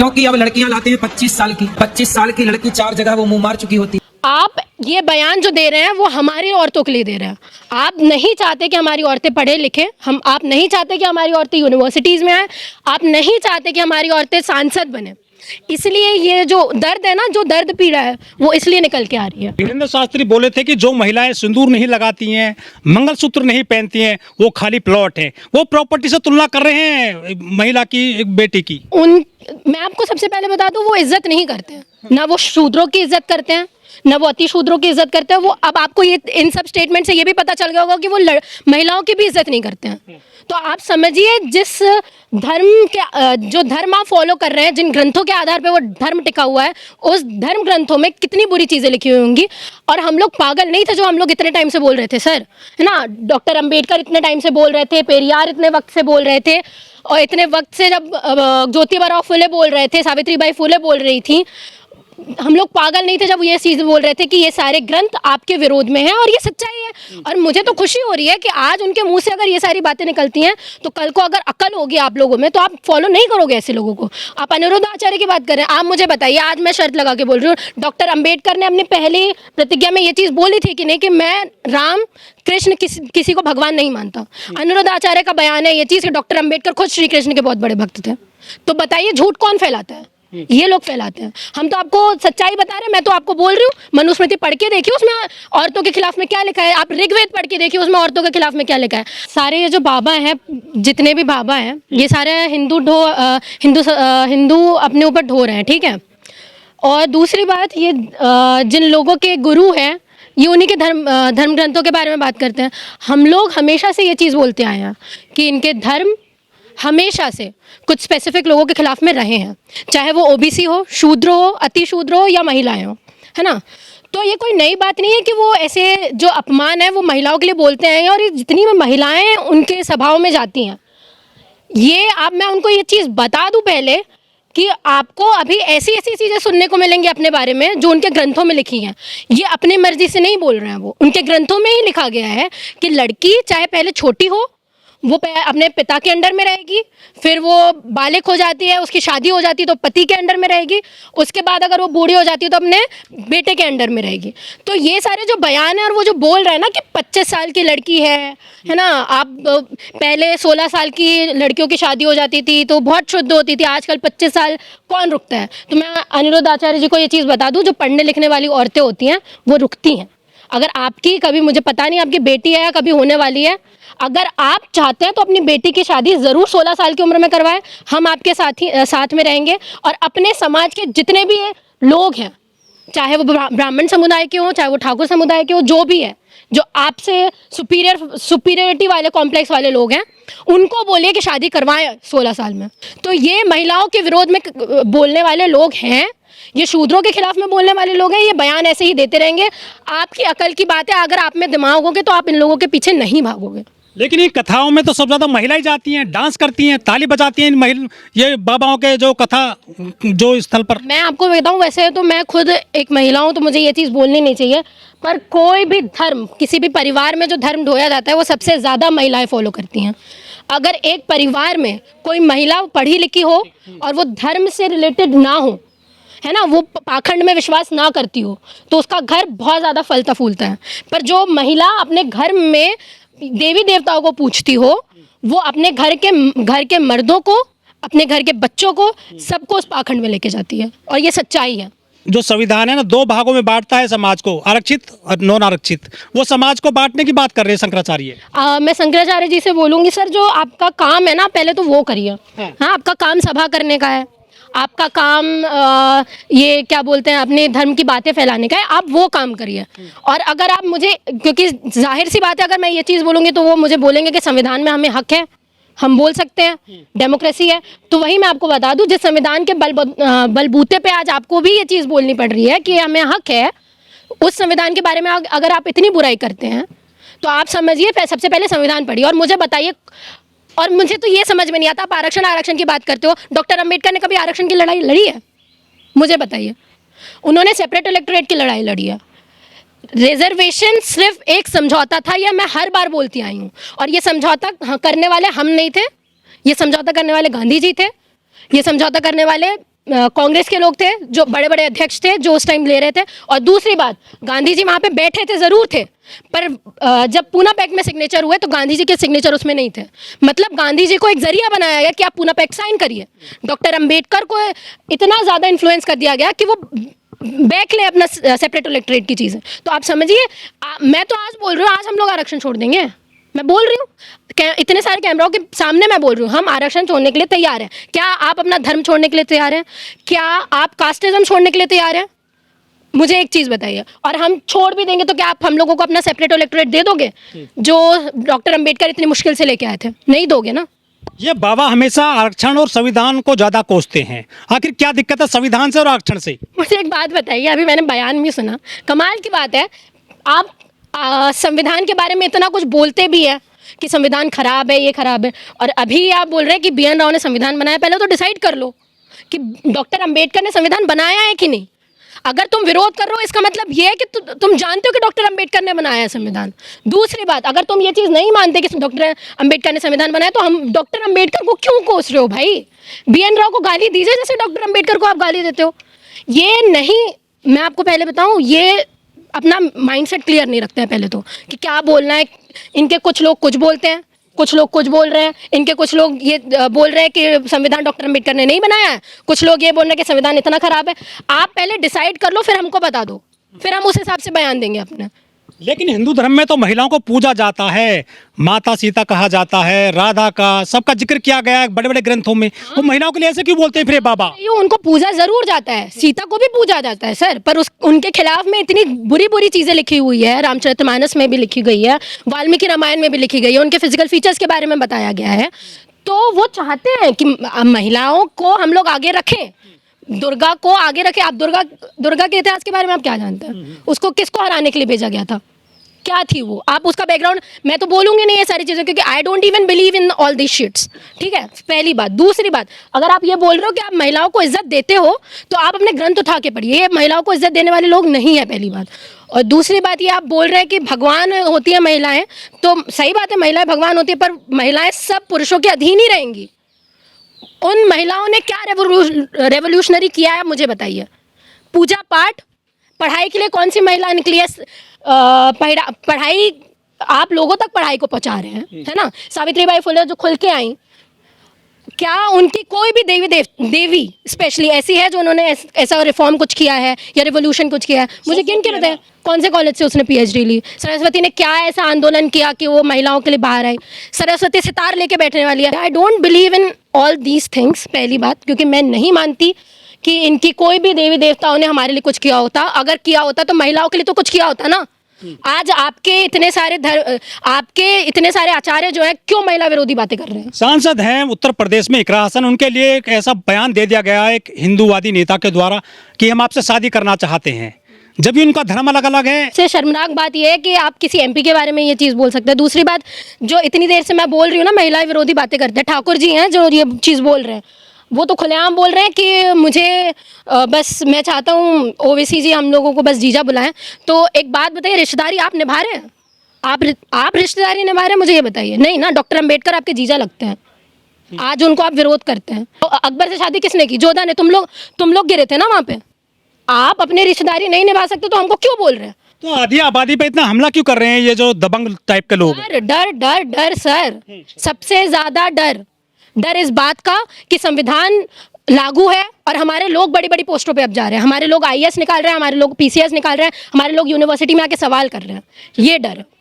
क्योंकि अब लड़कियां लाते हैं 25 साल की लड़की 4 जगह वो मुंह मार चुकी होती है। आप ये बयान जो दे रहे हैं वो हमारी औरतों के लिए दे रहे हैं। आप नहीं चाहते कि हमारी औरतें पढ़े लिखें, आप नहीं चाहते कि हमारी औरतें यूनिवर्सिटीज़ में आए, आप नहीं चाहते कि हमारी औरतें सांसद बने। इसलिए ये जो दर्द है ना, जो दर्द पीड़ा है, वो इसलिए निकल के आ रही है। वीरेंद्र शास्त्री बोले थे कि जो महिलाएं सिंदूर नहीं लगाती हैं, मंगलसूत्र नहीं पहनती हैं, वो खाली प्लॉट है। वो प्रॉपर्टी से तुलना कर रहे हैं महिला की, एक बेटी की। मैं आपको सबसे पहले बता दूं, वो इज्जत नहीं करते हैं। ना वो शूद्रों की इज्जत करते हैं, ना वो अति शूद्रों की इज्जत करते हैं। वो अब आपको ये इन सब स्टेटमेंट से ये भी पता चल गया होगा कि वो महिलाओं की भी इज्जत नहीं करते हैं। तो आप समझिए, जिस धर्म के जो धर्म आप फॉलो कर रहे हैं, जिन ग्रंथों के आधार पे वो धर्म टिका हुआ है, उस धर्म ग्रंथों में कितनी बुरी चीज़ें लिखी हुई होंगी। और हम लोग पागल नहीं थे जो हम लोग इतने टाइम से बोल रहे थे सर, है ना। डॉक्टर अंबेडकर इतने टाइम से बोल रहे थे, पेरियार इतने वक्त से बोल रहे थे, और इतने वक्त से जब ज्योतिबा फुले बोल रहे थे, सावित्रीबाई फुले बोल रही थी, हम लोग पागल नहीं थे जब ये चीज़ बोल रहे थे कि ये सारे ग्रंथ आपके विरोध में हैं, और ये सच्चाई है। और मुझे तो खुशी हो रही है कि आज उनके मुंह से अगर ये सारी बातें निकलती हैं, तो कल को अगर अकल होगी आप लोगों में तो आप फॉलो नहीं करोगे ऐसे लोगों को। आप अनिरुद्ध आचार्य की बात कर रहे हैं, आप मुझे बताइए, आज मैं शर्त लगा के बोल रही हूँ, डॉक्टर अंबेडकर ने अपनी पहली प्रतिज्ञा में ये चीज़ बोली थी कि नहीं, कि मैं राम कृष्ण किसी को भगवान नहीं मानता। अनिरुद्ध आचार्य का बयान है ये चीज़ कि डॉक्टर अंबेडकर खुद श्री कृष्ण के बहुत बड़े भक्त थे। तो बताइए, झूठ कौन फैलाता है? ये लोग फैलाते हैं। हम तो आपको सच्चाई बता रहे हैं। मैं तो आपको बोल रही हूँ, मनुस्मृति पढ़ के देखिए, उसमें औरतों के खिलाफ में क्या लिखा है। आप ऋग्वेद पढ़ के देखिए, उसमें औरतों के खिलाफ में क्या लिखा है। सारे ये जो बाबा हैं, जितने भी बाबा हैं, ये सारे हिंदू अपने ऊपर ढो रहे हैं, ठीक है। और दूसरी बात, ये जिन लोगों के गुरु हैं, ये उन्हीं के धर्म ग्रंथों के बारे में बात करते हैं। हम लोग हमेशा से ये चीज़ बोलते आए हैं कि इनके धर्म हमेशा से कुछ स्पेसिफिक लोगों के खिलाफ में रहे हैं, चाहे वो ओबीसी हो, शूद्र हो, अति शूद्र हो, या महिलाएं हो, है ना। तो ये कोई नई बात नहीं है कि वो ऐसे जो अपमान है वो महिलाओं के लिए बोलते हैं। और ये जितनी भी महिलाएं उनके सभाओं में जाती हैं, ये मैं उनको ये चीज़ बता दूं पहले कि आपको अभी ऐसी ऐसी चीज़ें सुनने को मिलेंगी अपने बारे में जो उनके ग्रंथों में लिखी हैं। ये अपनी मर्जी से नहीं बोल रहे हैं, वो उनके ग्रंथों में ही लिखा गया है कि लड़की चाहे पहले छोटी हो, वो अपने पिता के अंडर में रहेगी, फिर वो बालिग हो जाती है, उसकी शादी हो जाती है तो पति के अंडर में रहेगी, उसके बाद अगर वो बूढ़ी हो जाती है तो अपने बेटे के अंडर में रहेगी। तो ये सारे जो बयान है, और वो जो बोल रहे हैं ना कि 25 साल की लड़की है ना। आप पहले 16 साल की लड़कियों की शादी हो जाती थी तो बहुत शुद्ध होती थी, आजकल 25 साल कौन रुकता है। तो मैं अनिरुद्ध आचार्य जी को ये चीज़ बता दूँ, जो पढ़ने लिखने वाली औरतें होती हैं वो रुकती हैं। अगर आपकी कभी, मुझे पता नहीं आपकी बेटी है या कभी होने वाली है, अगर आप चाहते हैं तो अपनी बेटी की शादी ज़रूर 16 साल की उम्र में करवाएं। हम आपके साथ में रहेंगे। और अपने समाज के जितने भी लोग हैं, चाहे वो ब्राह्मण समुदाय के हों, चाहे वो ठाकुर समुदाय के हों, जो भी है, जो आपसे सुपीरियरिटी वाले कॉम्प्लेक्स वाले लोग हैं, उनको बोलिए कि शादी करवाएं 16 साल में। तो ये महिलाओं के विरोध में बोलने वाले लोग हैं, ये शूद्रों के खिलाफ में बोलने वाले लोग हैं। ये बयान ऐसे ही देते रहेंगे। आपकी अकल की बात है, अगर आप में दिमाग होगे तो आप इन लोगों के पीछे नहीं भागोगे। लेकिन ये कथाओं में तो सबसे ज़्यादा महिलाएं जाती हैं, डांस करती हैं, ताली बजाती हैं ये बाबाओं के जो कथा जो स्थल पर। मैं आपको बताऊं, वैसे तो मैं खुद एक महिला हूं, तो मुझे ये चीज़ बोलनी नहीं चाहिए, पर कोई भी धर्म, किसी भी परिवार में जो धर्म ढोया जाता है, वो सबसे ज़्यादा महिलाएं फॉलो करती हैं। अगर एक परिवार में कोई महिला पढ़ी लिखी हो और वो धर्म से रिलेटेड ना हो, है ना, वो पाखंड में विश्वास ना करती हो, तो उसका घर बहुत ज़्यादा फलता फूलता है। पर जो महिला अपने घर में देवी देवताओं को पूछती हो, वो अपने घर के मर्दों को, अपने घर के बच्चों को, सबको उस पाखंड में लेके जाती है। और ये सच्चाई है। जो संविधान है ना, 2 भागों में बांटता है समाज को, आरक्षित और नॉन आरक्षित। वो समाज को बांटने की बात कर रहे हैं शंकराचार्य। मैं शंकराचार्य जी से बोलूँगी, सर जो आपका काम है ना, पहले तो वो करिए। हाँ, आपका काम सभा करने का है, आपका काम ये क्या बोलते हैं, अपने धर्म की बातें फैलाने का है, आप वो काम करिए। और अगर आप मुझे, क्योंकि जाहिर सी बात है, अगर मैं ये चीज़ बोलूँगी तो वो मुझे बोलेंगे कि संविधान में हमें हक है, हम बोल सकते हैं, डेमोक्रेसी है। तो वही मैं आपको बता दूं, जिस संविधान के बलबूते पे आज आपको भी ये चीज़ बोलनी पड़ रही है कि हमें हक है, उस संविधान के बारे में अगर आप इतनी बुराई करते हैं तो आप समझिए, सबसे पहले संविधान पढ़िए और मुझे बताइए। और मुझे तो ये समझ में नहीं आता, आप आरक्षण की बात करते हो। डॉक्टर अंबेडकर ने कभी आरक्षण की लड़ाई लड़ी है? मुझे बताइए। उन्होंने सेपरेट इलेक्टोरेट की लड़ाई लड़ी है। रिजर्वेशन सिर्फ एक समझौता था, यह मैं हर बार बोलती आई हूँ। और ये समझौता करने वाले हम नहीं थे, ये समझौता करने वाले गांधी जी थे, ये समझौता करने वाले कांग्रेस के लोग थे, जो बड़े बड़े अध्यक्ष थे जो उस टाइम ले रहे थे। और दूसरी बात, गांधी जी वहाँ पे बैठे थे, ज़रूर थे, पर जब पूना पैक्ट में सिग्नेचर हुए तो गांधी जी के सिग्नेचर उसमें नहीं थे। मतलब गांधी जी को एक जरिया बनाया गया कि आप पूना पैक्ट साइन करिए। डॉक्टर अंबेडकर को इतना ज़्यादा इन्फ्लुएंस कर दिया गया कि वो बैक ले अपना सेपरेट इलेक्टोरेट की चीज़ें। तो आप समझिए, मैं तो आज बोल रही हूँ, आज हम लोग आरक्षण छोड़ देंगे। मैं बोल रही हूँ, इतने सारे कैमराओं के सामने मैं बोल रही हूँ, हम आरक्षण छोड़ने के लिए तैयार हैं। क्या आप अपना धर्म छोड़ने के लिए तैयार हैं? क्या आप कास्टिज्म छोड़ने के लिए तैयार हैं? मुझे एक चीज़ बताइए। और हम छोड़ भी देंगे तो क्या आप हम लोगों को अपना सेपरेट इलेक्टोरेट दे दोगे, जो डॉक्टर अंबेडकर इतनी मुश्किल से लेके आए थे? नहीं दोगे ना। ये बाबा हमेशा आरक्षण और संविधान को ज़्यादा कोसते हैं, आखिर क्या दिक्कत है संविधान से और आरक्षण से? मुझे एक बात बताइए, अभी मैंने बयान भी सुना, कमाल की बात है, आप संविधान के बारे में इतना कुछ बोलते भी है कि संविधान खराब है, ये खराब है, और अभी आप बोल रहे हैं कि BN राव ने संविधान बनाया। पहले तो डिसाइड कर लो कि डॉक्टर अंबेडकर ने संविधान बनाया है कि नहीं। अगर तुम विरोध कर रहे हो, इसका मतलब ये है कि तुम जानते हो कि डॉक्टर अंबेडकर ने बनाया है संविधान। दूसरी बात, अगर तुम ये चीज़ नहीं मानते कि डॉक्टर अंबेडकर ने संविधान बनाया, तो हम डॉक्टर अंबेडकर को क्यों कोस रहे हो भाई? BN राव को गाली दीजिए जैसे डॉक्टर अंबेडकर को आप गाली देते हो। ये नहीं, मैं आपको पहले बताऊं, ये अपना माइंडसेट क्लियर नहीं रखते हैं पहले तो, कि क्या बोलना है। इनके कुछ लोग कुछ बोलते हैं, कुछ लोग कुछ बोल रहे हैं। इनके कुछ लोग ये बोल रहे हैं कि संविधान डॉक्टर अंबेडकर ने नहीं बनाया है, कुछ लोग ये बोल रहे हैं कि संविधान इतना खराब है। आप पहले डिसाइड कर लो, फिर हमको बता दो, फिर हम उस हिसाब से बयान देंगे अपने। लेकिन हिंदू धर्म में तो महिलाओं को पूजा जाता है, माता सीता कहा जाता है, राधा का सबका जिक्र किया गया है बड़े बड़े ग्रंथों में। वो महिलाओं के लिए ऐसे क्यों बोलते हैं फिर ये बाबा? ये उनको पूजा जरूर जाता है, सीता को भी पूजा जाता है सर, पर उनके खिलाफ में इतनी बुरी बुरी चीजें लिखी हुई है, रामचरितमानस में भी लिखी गई है, वाल्मीकि रामायण में भी लिखी गई है, उनके फिजिकल फीचर्स के बारे में बताया गया है। तो वो चाहते हैं कि महिलाओं को हम लोग आगे रखें, दुर्गा को आगे रखें। आप दुर्गा के इतिहास के बारे में आप क्या जानते हैं? उसको किसको हराने के लिए भेजा गया था, क्या थी वो? आप उसका बैकग्राउंड, मैं तो बोलूंगी नहीं ये सारी चीज़ें, क्योंकि I don't even believe in all this sheets. ठीक है, पहली बात। दूसरी बात, अगर आप ये बोल रहे हो कि आप महिलाओं को इज्जत देते हो, तो आप अपने ग्रंथ उठा के पढ़िए। ये महिलाओं को इज्जत देने वाले लोग नहीं है, पहली बात। और दूसरी बात, ये आप बोल रहे हैं कि भगवान होती है महिलाएं, तो सही बात है, महिलाएं भगवान होती है, पर महिलाएं सब पुरुषों के अधीन ही रहेंगी। उन महिलाओं ने क्या रेवोल्यूशनरी किया है, मुझे बताइए। पूजा पाठ, पढ़ाई के लिए कौन सी महिला निकली है? पढ़ाई, आप लोगों तक पढ़ाई को पहुंचा रहे हैं, है ना। सावित्रीबाई फुले जो खुल के आई, क्या उनकी कोई भी देवी स्पेशली ऐसी है जो उन्होंने ऐसा रिफॉर्म कुछ किया है या रिवोल्यूशन कुछ किया है? मुझे गिन के बताएं, कौन से कॉलेज से उसने PhD ली? सरस्वती ने क्या ऐसा आंदोलन किया कि वो महिलाओं के लिए बाहर आई? सरस्वती सितार लेके बैठने वाली है। I don't believe in all these things, पहली बात, क्योंकि मैं नहीं मानती कि इनकी कोई भी देवी देवताओं ने हमारे लिए कुछ किया होता। अगर किया होता तो महिलाओं के लिए तो कुछ किया होता ना। आज आपके इतने सारे आचार्य जो है, क्यों महिला विरोधी बातें कर रहे हैं? सांसद हैं उत्तर प्रदेश में इकरा हसन, उनके लिए एक ऐसा बयान दे दिया गया है एक हिंदूवादी नेता के द्वारा कि हम आपसे शादी करना चाहते हैं, जबकि उनका धर्म अलग अलग है। सबसे शर्मनाक बात यह है कि आप किसी MP के बारे में ये चीज़ बोल सकते हैं। दूसरी बात, जो इतनी देर से मैं बोल रही हूँ ना, महिला विरोधी बातें करते हैं, ठाकुर जी हैं जो ये चीज़ बोल रहे हैं, वो तो खुलेआम बोल रहे हैं कि मुझे बस मैं चाहता हूँ OWC जी हम लोगों को बस जीजा बुलाएं। तो एक बात बताइए, रिश्तेदारी आप निभा रहे हैं? आप रिश्तेदारी निभा रहे हैं? मुझे ये बताइए। नहीं ना, डॉक्टर अंबेडकर आपके जीजा लगते हैं, आज उनको आप विरोध करते हैं। तो अकबर से शादी किसने की? जोधा ने। तुम लोग गिरे थे ना वहाँ पे। आप अपनी रिश्तेदारी नहीं निभा सकते तो हमको क्यों बोल रहे हैं? तो आधी आबादी पे इतना हमला क्यों कर रहे हैं ये जो दबंग टाइप के लोग? डर डर डर सर, सबसे ज्यादा डर इस बात का कि संविधान लागू है और हमारे लोग बड़ी बड़ी पोस्टों पे अब जा रहे हैं, हमारे लोग IAS निकाल रहे हैं, हमारे लोग PCS निकाल रहे हैं, हमारे लोग यूनिवर्सिटी में आके सवाल कर रहे हैं। ये डर है।